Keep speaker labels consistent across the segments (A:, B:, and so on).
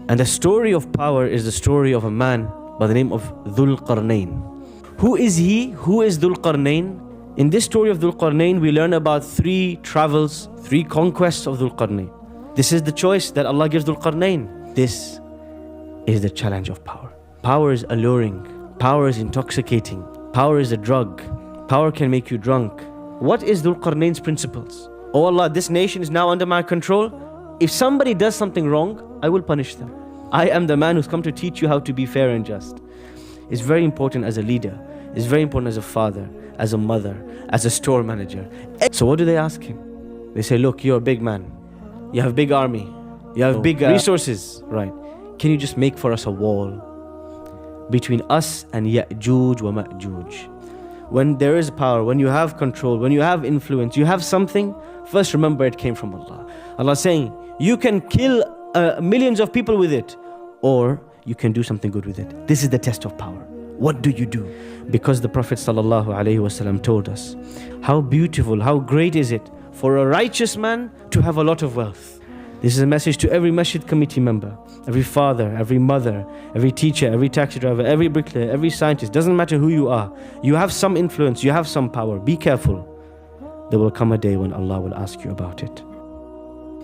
A: And the story of power is the story of a man by the name of Dhul-Qarnain. Who is he? Who is Dhul-Qarnain? In this story of Dhul-Qarnain, we learn about 3 travels, 3 conquests of Dhul-Qarnain. This is the choice that Allah gives Dhul-Qarnain. This is the challenge of power. Power is alluring. Power is intoxicating. Power is a drug. Power can make you drunk. What is Dhul-Qarnain's principles? Oh Allah, this nation is now under my control. If somebody does something wrong, I will punish them. I am the man who's come to teach you how to be fair and just. It's very important as a leader. It's very important as a father, as a mother, as a store manager. So what do they ask him? They say, look, you're a big man. You have a big army. You have big resources. Right. Can you just make for us a wall between us and Yajuj and Majuj? When there is power, when you have control, when you have influence, you have something, first remember it came from Allah. Allah is saying, you can kill millions of people with it, or you can do something good with it. This is the test of power. What do you do? Because the Prophet ﷺ told us, how beautiful, how great is it for a righteous man to have a lot of wealth. This is a message to every masjid committee member, every father, every mother, every teacher, every taxi driver, every bricklayer, every scientist. Doesn't matter who you are. You have some influence, you have some power. Be careful. There will come a day when Allah will ask you about it.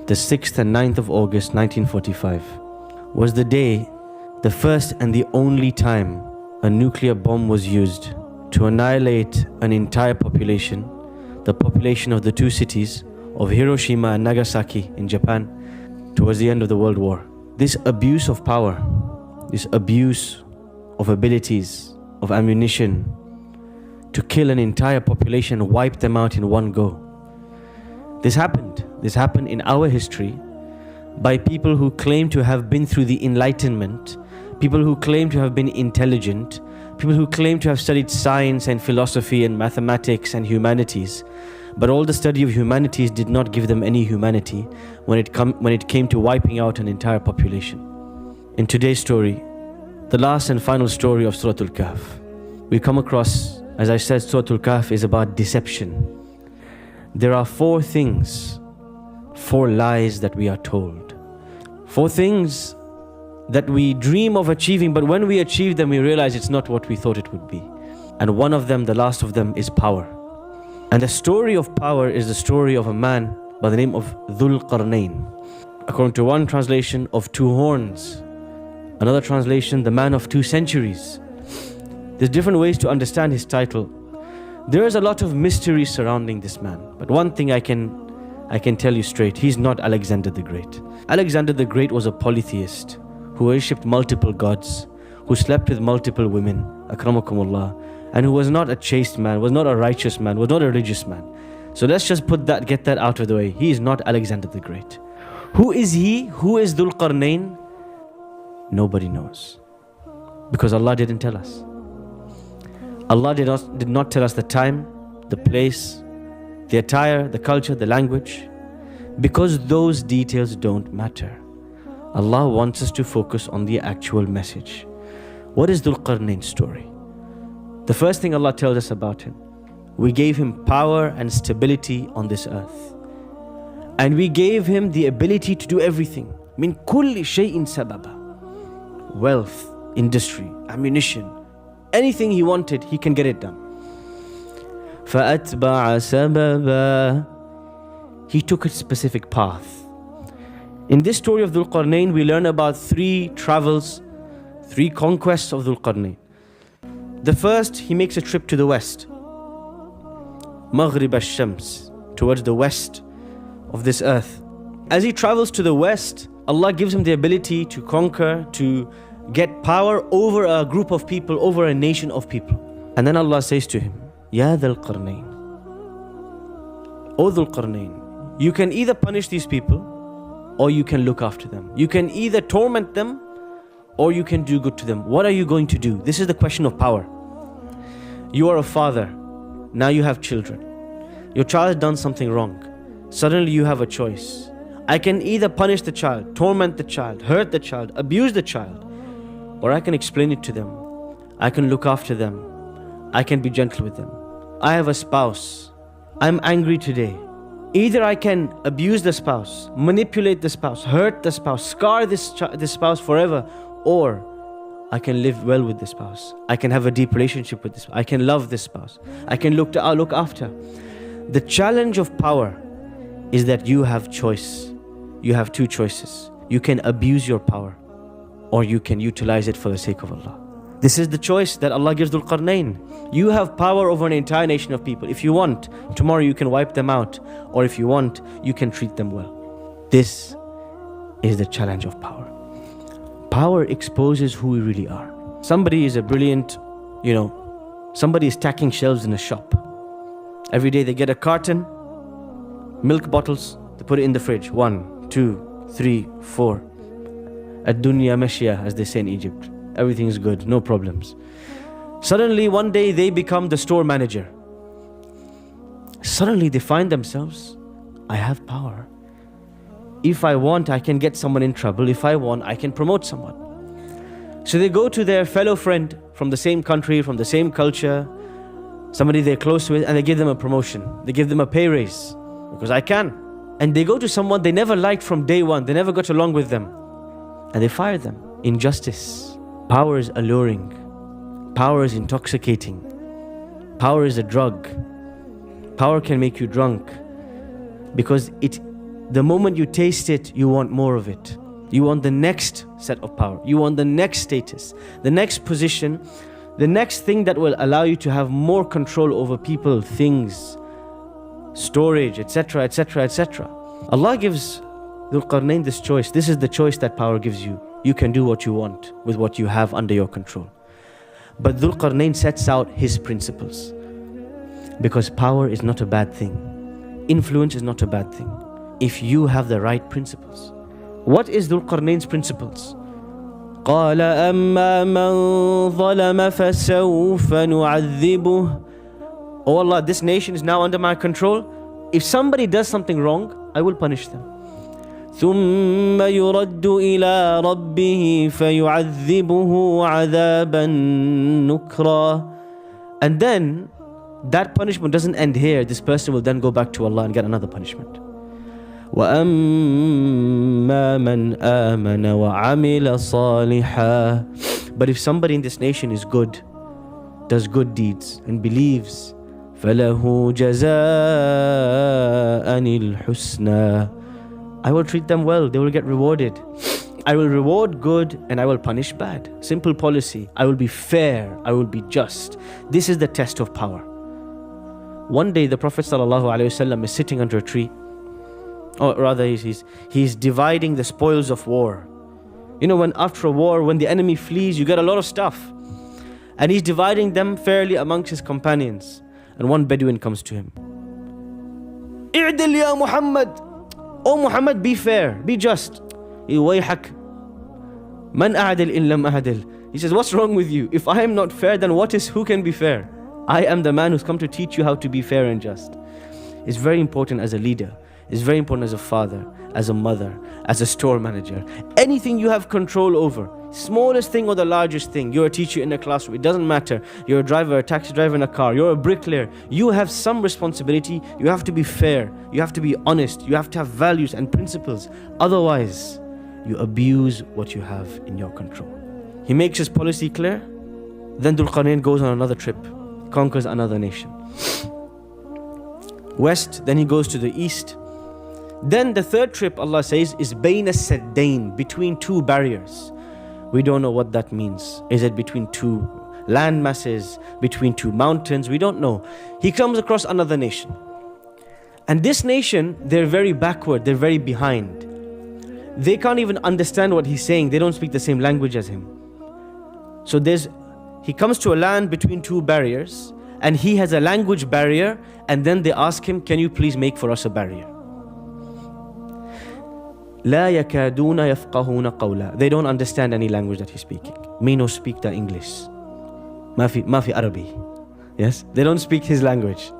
A: The 6th and 9th of August 1945 was the day, the first and the only time a nuclear bomb was used to annihilate an entire population, the population of the 2 cities of Hiroshima and Nagasaki in Japan, towards the end of the World War. This abuse of power, this abuse of abilities, of ammunition, to kill an entire population, wipe them out in one go. This happened in our history by people who claim to have been through the Enlightenment, people who claim to have been intelligent, people who claim to have studied science and philosophy and mathematics and humanities. But all the study of humanities did not give them any humanity when it came to wiping out an entire population. In today's story, the last and final story of Surah Al-Kahf, we come across, as I said, Surah Al-Kahf is about deception. There are 4 things, 4 lies that we are told. 4 things that we dream of achieving, but when we achieve them, we realize it's not what we thought it would be. And one of them, the last of them, is power. And the story of power is the story of a man by the name of Dhul-Qarnain. According to one translation, of 2 horns. Another translation, the man of 2 centuries. There's different ways to understand his title. There is a lot of mystery surrounding this man. But one thing I can tell you straight, he's not Alexander the Great. Alexander the Great was a polytheist who worshipped multiple gods, who slept with multiple women, akramakumullah, and who was not a chaste man, was not a righteous man, was not a religious man. So let's just get that out of the way. He is not Alexander the Great. Who is he? Who is Dhul-Qarnain? Nobody knows. Because Allah didn't tell us. Allah did not tell us the time, the place, the attire, the culture, the language. Because those details don't matter. Allah wants us to focus on the actual message. What is Dhul-Qarnain's story? The first thing Allah tells us about him, we gave him power and stability on this earth. And we gave him the ability to do everything. Min kulli shay'in sababa. Wealth, industry, ammunition, anything he wanted, he can get it done. فَأَتْبَعَ سَبَبًا. He took a specific path. In this story of Dhul-Qarnain, we learn about 3 travels, 3 conquests of Dhul-Qarnain. The first, he makes a trip to the west, Maghrib al-Shams, towards the west of this earth. As he travels to the west, Allah gives him the ability to conquer, to get power over a group of people, over a nation of people. And then Allah says to him, Ya Dhul-Qarnain, O Dhul-Qarnain, you can either punish these people or you can look after them. You can either torment them or you can do good to them. What are you going to do? This is the question of power. You are a father. Now you have children. Your child has done something wrong. Suddenly you have a choice. I can either punish the child, torment the child, hurt the child, abuse the child, or I can explain it to them. I can look after them. I can be gentle with them. I have a spouse. I'm angry today. Either I can abuse the spouse, manipulate the spouse, hurt the spouse, scar this spouse forever, or I can live well with the spouse. I can have a deep relationship with this spouse. I can love this spouse. I can look after. The challenge of power is that you have choice. You have two choices. You can abuse your power, or you can utilize it for the sake of Allah. This is the choice that Allah gives Dhul-Qarnain. You have power over an entire nation of people. If you want, tomorrow you can wipe them out, or if you want, you can treat them well. This is the challenge of power. Power exposes who we really are. Somebody is a brilliant, somebody is stacking shelves in a shop. Every day they get a carton, milk bottles, they put it in the fridge. 1, 2, 3, 4. Ad-dunya mashya, as they say in Egypt. Everything is good, no problems. Suddenly one day they become the store manager. Suddenly they find themselves, I have power. If I want, I can get someone in trouble. If I want, I can promote someone. So they go to their fellow friend from the same country, from the same culture, somebody they're close with, and they give them a promotion. They give them a pay raise, because I can. And they go to someone they never liked from day one. They never got along with them. And they fire them. Injustice. Power is alluring. Power is intoxicating. Power is a drug. Power can make you drunk, because the moment you taste it, you want more of it. You want the next set of power. You want the next status, the next position, the next thing that will allow you to have more control over people, things, storage, etc., etc., etc. Allah gives Dhul-Qarnain this choice. This is the choice that power gives you. You can do what you want with what you have under your control. But Dhul-Qarnain sets out his principles, because power is not a bad thing. Influence is not a bad thing, if you have the right principles. What is Dhul-Qarnain's principles? قَالَ أَمَّا مَنْ ظَلَمَ فَسَوْفَ نُعَذِّبُهُ. Oh Allah, this nation is now under my control. If somebody does something wrong, I will punish them. ثُمَّ يُرَدُّ إِلَىٰ رَبِّهِ فَيُعَذِّبُهُ عَذَابًا نُكْرًا. And then, that punishment doesn't end here. This person will then go back to Allah and get another punishment. وَأَمَّا مَنْ آمَنَ وَعَمِلَ صَالِحًا. But if somebody in this nation is good, does good deeds and believes, فَلَهُ جَزَاءً الْحُسْنَى. I will treat them well, they will get rewarded. I will reward good and I will punish bad. Simple policy. I will be fair, I will be just. This is the test of power. One day the Prophet ﷺ is sitting under a tree, or rather he's dividing the spoils of war. When after a war, when the enemy flees, you get a lot of stuff, and he's dividing them fairly amongst his companions. And one Bedouin comes to him. "I'dil ya Muhammad, oh Muhammad, be fair, be just." "Wayhak, man a'dil in lam a'dil." He says, what's wrong with you? If I am not fair, then who can be fair? I am the man who's come to teach you how to be fair and just. It's very important as a leader. It's very important as a father, as a mother, as a store manager. Anything you have control over, smallest thing or the largest thing. You're a teacher in a classroom, it doesn't matter. You're a driver, a taxi driver in a car, you're a bricklayer. You have some responsibility. You have to be fair. You have to be honest. You have to have values and principles. Otherwise, you abuse what you have in your control. He makes his policy clear. Then Dhul-Qarnain goes on another trip, conquers another nation. West, then he goes to the east. Then the third trip, Allah says, is Bayn as-Saddain, between two barriers. We don't know what that means. Is it between two land masses, between two mountains? We don't know. He comes across another nation. And this nation, they're very backward, they're very behind. They can't even understand what he's saying. They don't speak the same language as him. So he comes to a land between two barriers, and he has a language barrier, and then they ask him, can you please make for us a barrier? لا يكادون يفقهون قولا. They don't understand any language that he's speaking. May no speak the English. ما في Arabi. Yes? They don't speak his language.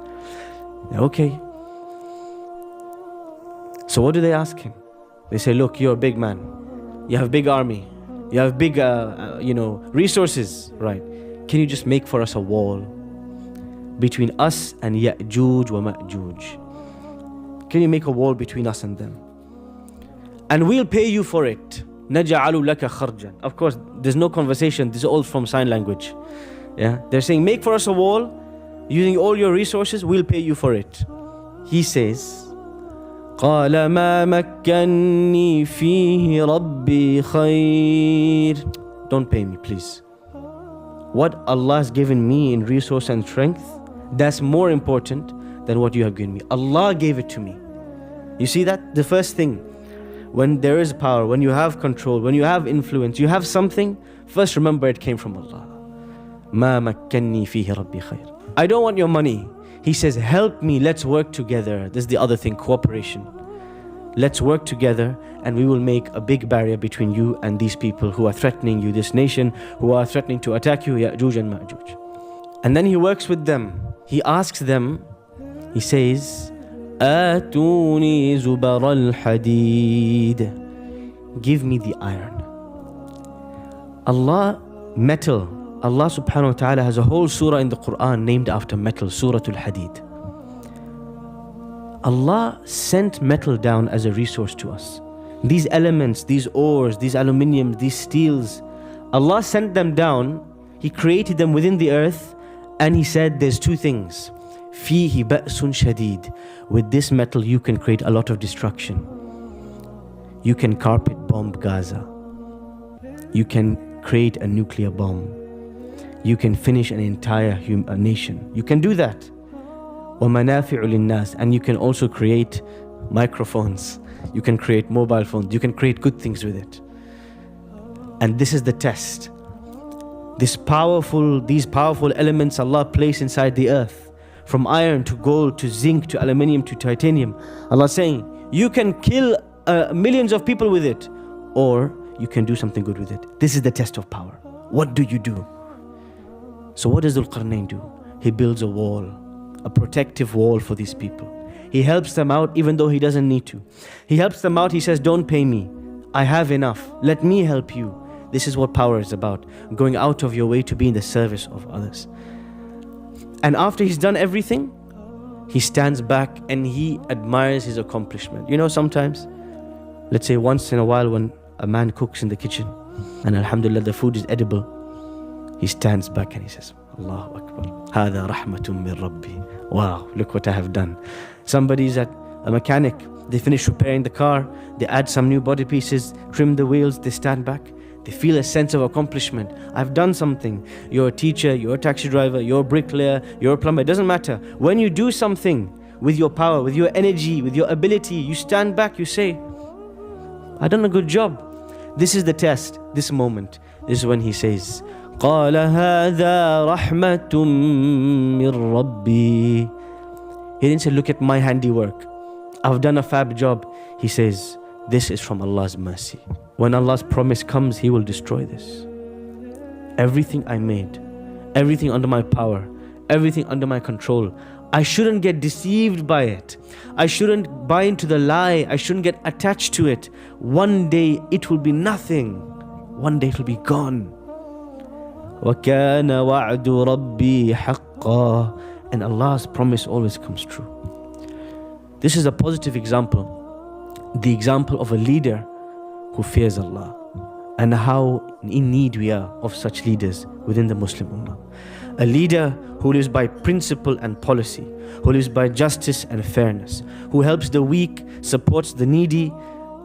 A: Okay. So what do they ask him? They say, look, you're a big man. You have a big army. You have big, resources, right? Can you just make for us a wall between us and Yajuj and Majuj? Can you make a wall between us and them? And we'll pay you for it. نَجَعَلُ لَكَ خَرْجًا. Of course, there's no conversation. This is all from sign language. Yeah, they're saying, make for us a wall using all your resources. We'll pay you for it. He says, قَالَ مَا مَكَّنِّي فِيهِ رَبِّي خَيْرٌ. Don't pay me, please. What Allah has given me in resource and strength, that's more important than what you have given me. Allah gave it to me. You see that? The first thing, when there is power, when you have control, when you have influence, you have something, first remember it came from Allah. مَا مَكَّنِّي فِيهِ رَبِّي خَيْرٌ. I don't want your money. He says, help me, let's work together. This is the other thing, cooperation. Let's work together and we will make a big barrier between you and these people who are threatening you, this nation, who are threatening to attack you, Yajuj and Majuj. And then he works with them. He asks them, he says, آتوني زبر الحديد. Give me the iron. Metal. Allah subhanahu wa ta'ala has a whole surah in the Quran named after metal, Surah Al-Hadid. Allah sent metal down as a resource to us. These elements, these ores, these aluminium, these steels, Allah sent them down. He created them within the earth, and He said there's two things. فِيهِ بَأْسٌ شَدِيد. With this metal you can create a lot of destruction. You can carpet bomb Gaza. You can create a nuclear bomb. You can finish an entire nation. You can do that. وَمَنَافِعُ لِلنَّاسِ. And you can also create microphones. You can create mobile phones. You can create good things with it. And this is the test. These powerful elements Allah placed inside the earth, from iron to gold to zinc to aluminium to titanium. Allah is saying, you can kill millions of people with it, or you can do something good with it. This is the test of power. What do you do? So what does Dhul-Qarnain do? He builds a wall, a protective wall for these people. He helps them out even though he doesn't need to. He helps them out. He says, don't pay me. I have enough. Let me help you. This is what power is about. Going out of your way to be in the service of others. And after he's done everything, he stands back and he admires his accomplishment. You know, sometimes, let's say once in a while when a man cooks in the kitchen and alhamdulillah the food is edible, he stands back and he says, Allahu Akbar, هَذَا رَحْمَةٌ مِّن رَبِّي. Wow, look what I have done. Somebody's at a mechanic, they finish repairing the car, they add some new body pieces, trim the wheels, they stand back. They feel a sense of accomplishment. I've done something. You're a teacher, you're a taxi driver, you're a bricklayer, you're a plumber. It doesn't matter. When you do something with your power, with your energy, with your ability, you stand back, you say, I've done a good job. This is the test, this moment. This is when he says, قَالَ هَذَا رَحْمَةٌ مِّن رَبِّي. He didn't say, look at my handiwork. I've done a fab job. He says, this is from Allah's mercy. When Allah's promise comes, He will destroy this. Everything I made, everything under my power, everything under my control, I shouldn't get deceived by it. I shouldn't buy into the lie. I shouldn't get attached to it. One day it will be nothing. One day it will be gone. وَكَانَ وَعْدُ رَبِّي حَقًّا. And Allah's promise always comes true. This is a positive example. The example of a leader who fears Allah, and how in need we are of such leaders within the Muslim Ummah. A leader who lives by principle and policy, who lives by justice and fairness, who helps the weak, supports the needy,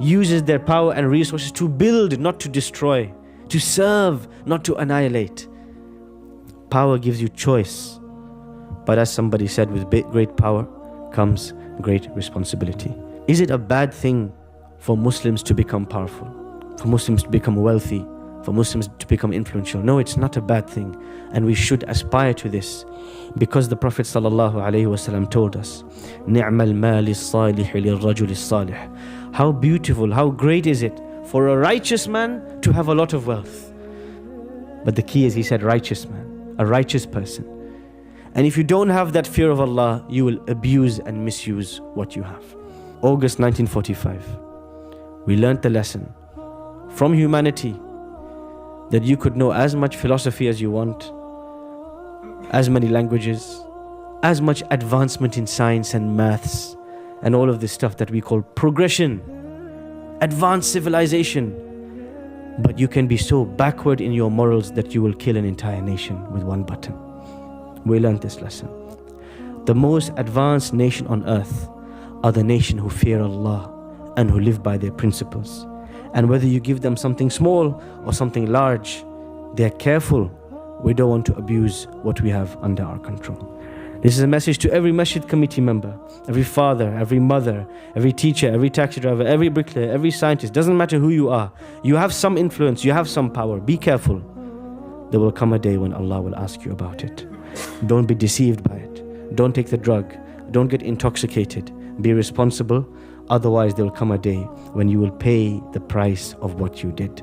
A: uses their power and resources to build, not to destroy, to serve, not to annihilate. Power gives you choice, but as somebody said, with great power comes great responsibility. Is it a bad thing for Muslims to become powerful, for Muslims to become wealthy, for Muslims to become influential? No, it's not a bad thing, and we should aspire to this, because the Prophet ﷺ told us, نِعْمَ الْمَالِ الصَّالِحِ لِلرَّجُلِ الصَّالِحِ. How beautiful, how great is it for a righteous man to have a lot of wealth. But the key is, he said, righteous man, a righteous person. And if you don't have that fear of Allah, you will abuse and misuse what you have. August 1945, we learned the lesson from humanity that you could know as much philosophy as you want, as many languages, as much advancement in science and maths, and all of this stuff that we call progression, advanced civilization. But you can be so backward in your morals that you will kill an entire nation with one button. We learned this lesson. The most advanced nation on earth are the nation who fear Allah and who live by their principles. And whether you give them something small or something large, they are careful. We don't want to abuse what we have under our control. This is a message to every masjid committee member, every father, every mother, every teacher, every taxi driver, every bricklayer, every scientist. Doesn't matter who you are. You have some influence, you have some power. Be careful. There will come a day when Allah will ask you about it. Don't be deceived by it. Don't take the drug. Don't get intoxicated. Be responsible. Otherwise, there will come a day when you will pay the price of what you did.